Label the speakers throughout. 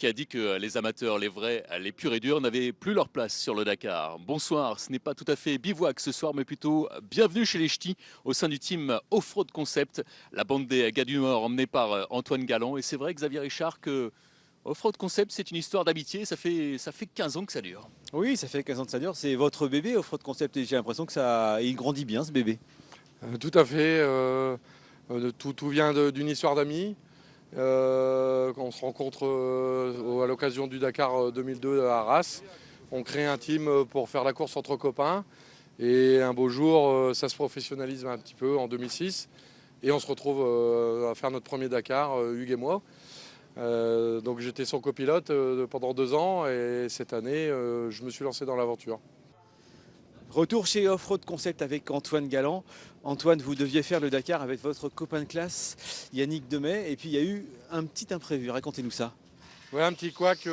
Speaker 1: qui a dit que les amateurs, les vrais, les purs et durs, n'avaient plus leur place sur le Dakar. Bonsoir, ce n'est pas tout à fait bivouac ce soir, mais plutôt bienvenue chez les Ch'tis, au sein du team Off-Road Concept, la bande des gars du Nord emmenée par Antoine Galland. Et c'est vrai, Xavier Richard, que Off-Road Concept, c'est une histoire d'amitié, ça fait 15 ans que ça dure.
Speaker 2: Oui, ça fait 15 ans que ça dure. C'est votre bébé, Offroad Concept, et j'ai l'impression que ça, il grandit bien, ce bébé.
Speaker 3: Tout à fait. Tout vient d'une histoire d'amis. On se rencontre à l'occasion du Dakar 2002 à Arras. On crée un team pour faire la course entre copains. Et un beau jour, ça se professionnalise un petit peu en 2006. Et on se retrouve à faire notre premier Dakar, Hugues et moi. Donc j'étais son copilote pendant 2 ans. Et cette année, je me suis lancé dans l'aventure.
Speaker 2: Retour chez Offroad Concept avec Antoine Galland. Antoine, vous deviez faire le Dakar avec votre copain de classe, Yannick Demet, et puis il y a eu un petit imprévu. Racontez-nous ça.
Speaker 3: Ouais, un petit couac.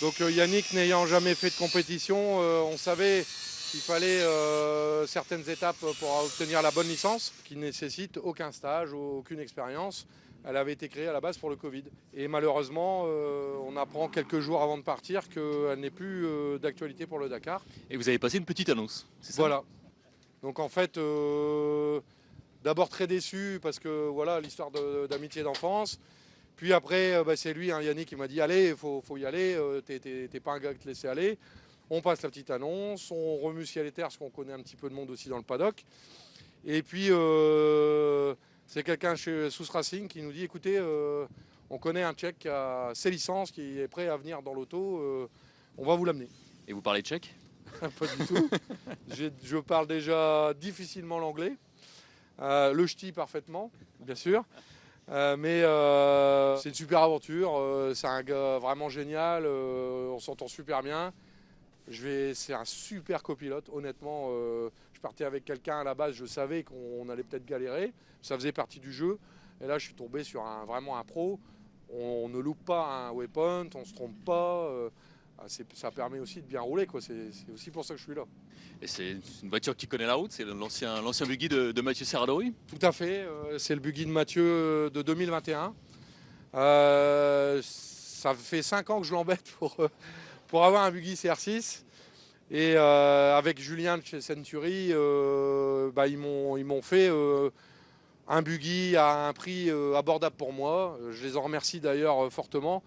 Speaker 3: Donc Yannick n'ayant jamais fait de compétition, on savait qu'il fallait certaines étapes pour obtenir la bonne licence, qui ne nécessite aucun stage, aucune expérience. Elle avait été créée à la base pour le Covid. Et malheureusement, on apprend quelques jours avant de partir qu'elle n'est plus d'actualité pour le Dakar.
Speaker 1: Et vous avez passé une petite annonce, c'est ça?
Speaker 3: Voilà. Donc en fait, d'abord très déçu parce que voilà l'histoire d'amitié d'enfance. Puis après, c'est lui, hein, Yannick, qui m'a dit allez, faut y aller, t'es pas un gars qui te laisser aller. On passe la petite annonce, on remue ciel et terre parce qu'on connaît un petit peu de monde aussi dans le paddock. Et puis c'est quelqu'un chez Sous Racing qui nous dit écoutez, on connaît un Tchèque qui a ses licences, qui est prêt à venir dans l'auto, on va vous l'amener.
Speaker 1: Et vous parlez tchèque?
Speaker 3: Pas du tout. Je parle déjà difficilement l'anglais, le ch'ti parfaitement, bien sûr. Mais c'est une super aventure, c'est un gars vraiment génial, on s'entend super bien. C'est un super copilote, honnêtement. Je partais avec quelqu'un à la base, je savais qu'on allait peut-être galérer, ça faisait partie du jeu. Et là, je suis tombé sur vraiment un pro. On ne loupe pas un waypoint, on ne se trompe pas. Ça permet aussi de bien rouler, quoi. C'est aussi pour ça que je suis là.
Speaker 1: Et c'est une voiture qui connaît la route, c'est l'ancien buggy de Mathieu Serradori.
Speaker 3: Tout à fait, c'est le buggy de Mathieu de 2021. Ça fait 5 ans que je l'embête pour avoir un buggy CR6. Et avec Julien de chez Century, ils m'ont fait un buggy à un prix abordable pour moi. Je les en remercie d'ailleurs fortement.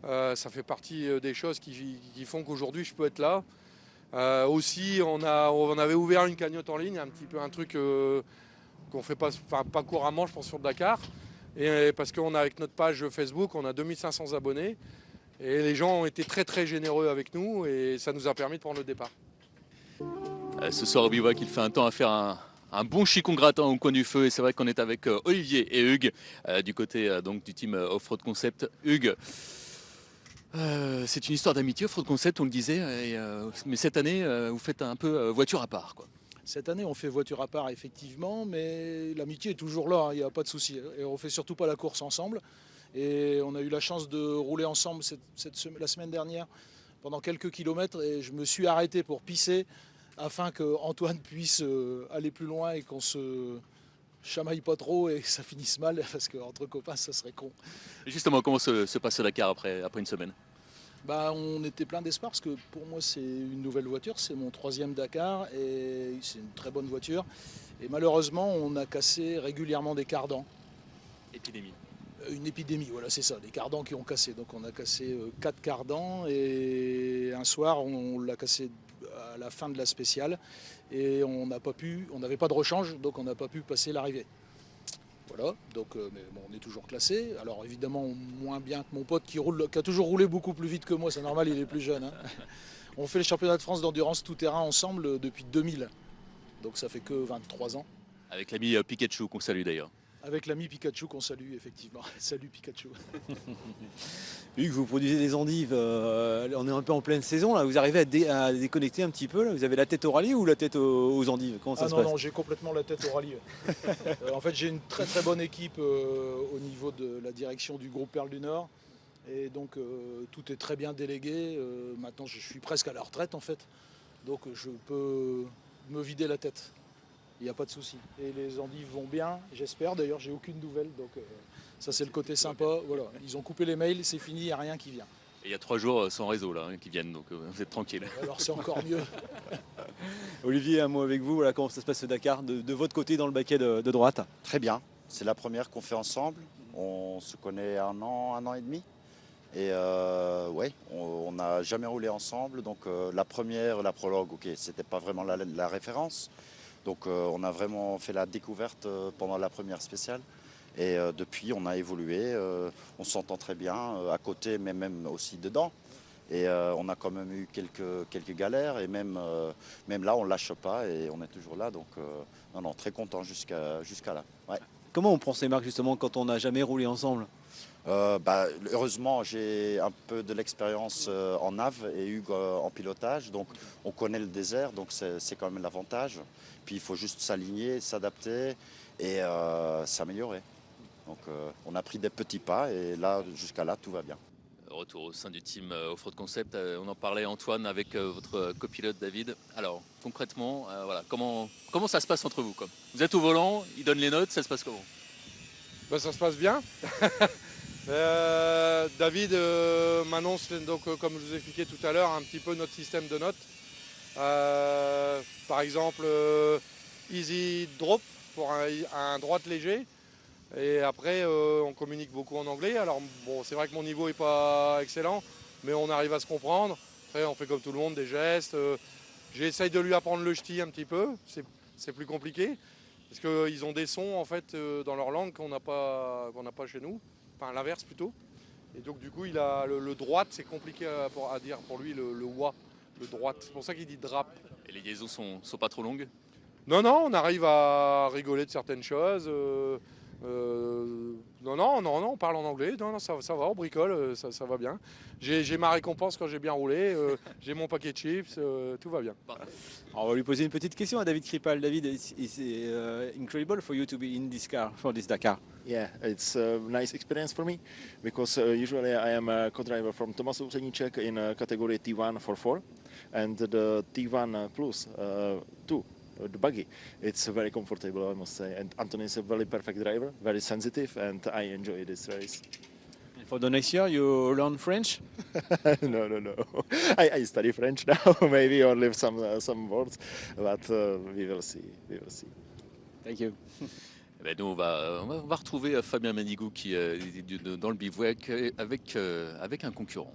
Speaker 3: Ça fait partie des choses qui font qu'aujourd'hui je peux être là. Aussi, on avait ouvert une cagnotte en ligne, un petit peu un truc qu'on fait pas couramment, je pense, sur le Dakar. Et parce qu'on a avec notre page Facebook, on a 2500 abonnés. Et les gens ont été très très généreux avec nous et ça nous a permis de prendre le départ.
Speaker 1: Ce soir au bivouac, il fait un temps à faire un bon chicon gratin au coin du feu. Et c'est vrai qu'on est avec Olivier et Hugues du côté donc du team Off-Road Concept. Hugues, c'est une histoire d'amitié Off-Road Concept, on le disait. Mais cette année, vous faites un peu voiture à part, quoi.
Speaker 4: Cette année, on fait voiture à part, effectivement, mais l'amitié est toujours là, il n'y a pas de souci. Et on fait surtout pas la course ensemble. Et on a eu la chance de rouler ensemble la semaine dernière pendant quelques kilomètres et je me suis arrêté pour pisser afin que Antoine puisse aller plus loin et qu'on se chamaille pas trop et que ça finisse mal parce qu'entre copains, ça serait con.
Speaker 1: Et justement, comment se passe ce Dakar après une semaine?
Speaker 4: Bah, on était plein d'espoir parce que pour moi c'est une nouvelle voiture, c'est mon 3e Dakar et c'est une très bonne voiture. Et malheureusement on a cassé régulièrement des cardans.
Speaker 1: Épidémie.
Speaker 4: Une épidémie, voilà c'est ça, des cardans qui ont cassé. Donc on a cassé 4 cardans et un soir on l'a cassé à la fin de la spéciale et on n'avait pas de rechange donc on n'a pas pu passer l'arrivée. Voilà, donc mais bon, on est toujours classé. Alors évidemment moins bien que mon pote qui a toujours roulé beaucoup plus vite que moi, c'est normal, il est plus jeune. Hein. On fait le championnat de France d'endurance tout-terrain ensemble depuis 2000, donc ça fait que 23 ans.
Speaker 1: Avec l'ami Pikachu qu'on salue d'ailleurs.
Speaker 4: Avec l'ami Pikachu qu'on salue effectivement. Salut Pikachu.
Speaker 2: Hugues, vous produisez des endives, on est un peu en pleine saison, là. Vous arrivez à déconnecter un petit peu, là. Vous avez la tête au rallye ou la tête aux endives? Comment ça
Speaker 4: Ah
Speaker 2: se
Speaker 4: non,
Speaker 2: passe?
Speaker 4: non, j'ai complètement la tête au rallye. En fait, j'ai une très très bonne équipe au niveau de la direction du groupe Perle du Nord. Et donc tout est très bien délégué. Maintenant, je suis presque à la retraite en fait. Donc je peux me vider la tête. il n'y a pas de souci. Et les endives vont bien, j'espère. D'ailleurs, j'ai aucune nouvelle, donc ça c'est le côté sympa. Voilà, ils ont coupé les mails, c'est fini, il n'y a rien qui vient.
Speaker 1: Et il y a 3 jours sans réseau là, qui viennent, donc vous êtes tranquille.
Speaker 4: Alors c'est encore mieux.
Speaker 2: Olivier, un mot avec vous. Voilà, comment ça se passe ce Dakar de votre côté dans le baquet de droite?
Speaker 5: Très bien. C'est la première qu'on fait ensemble. On se connaît un an et demi. Et ouais, on n'a jamais roulé ensemble. Donc la première, la prologue, ok, c'était pas vraiment la référence. Donc on a vraiment fait la découverte pendant la première spéciale. Et depuis, on a évolué. On s'entend très bien à côté, mais même aussi dedans. Et on a quand même eu quelques galères. Et même là, on ne lâche pas et on est toujours là. Donc non, très content jusqu'à là. Ouais.
Speaker 2: Comment on prend ces marques justement quand on n'a jamais roulé ensemble?
Speaker 5: Heureusement, j'ai un peu de l'expérience en nav et Hugues en pilotage, donc on connaît le désert, donc c'est quand même l'avantage. Puis il faut juste s'aligner, s'adapter et s'améliorer. Donc on a pris des petits pas et là, jusqu'à là, tout va bien.
Speaker 1: Retour au sein du team Offroad Concept. On en parlait, Antoine, avec votre copilote David. Alors concrètement, voilà, comment ça se passe entre vous, quoi? Vous êtes au volant, il donne les notes, ça se passe comment?
Speaker 3: Ça se passe bien. David m'annonce, donc, comme je vous ai expliqué tout à l'heure, un petit peu notre système de notes. Par exemple, easy drop pour un droite léger. Et après, on communique beaucoup en anglais. Alors bon, c'est vrai que mon niveau n'est pas excellent, mais on arrive à se comprendre. Après, on fait comme tout le monde, des gestes. J'essaye de lui apprendre le ch'ti un petit peu. C'est plus compliqué. Parce qu'ils ont des sons en fait dans leur langue qu'on n'a pas chez nous. Enfin l'inverse plutôt. Et donc du coup, il a le droite, c'est compliqué à dire pour lui, le wa, le droite. C'est pour ça qu'il dit drap.
Speaker 1: Et les liaisons sont pas trop longues?
Speaker 3: Non, on arrive à rigoler de certaines choses. Non, on parle en anglais. Non, ça va, on bricole, ça va bien. J'ai ma récompense quand j'ai bien roulé. J'ai mon paquet de chips, tout va bien.
Speaker 2: Alors, on va lui poser une petite question à David Kripal. David, it's incredible for you to be in this car, for this Dakar.
Speaker 6: Yeah, it's a nice experience for me because usually I am a co-driver from Tomasz Uceniczek in category T1 for 4 and the T1 Plus 2. The buggy, it's very comfortable, I must say, and Anton is a very perfect driver, very sensitive, and I enjoy this race.
Speaker 2: And for the next year, you learn French?
Speaker 6: No. I study French now, maybe only some words, but we will see.
Speaker 2: Thank you.
Speaker 1: Eh ben, nous, on va retrouver Fabien Manigou qui est dans le bivouac avec un concurrent.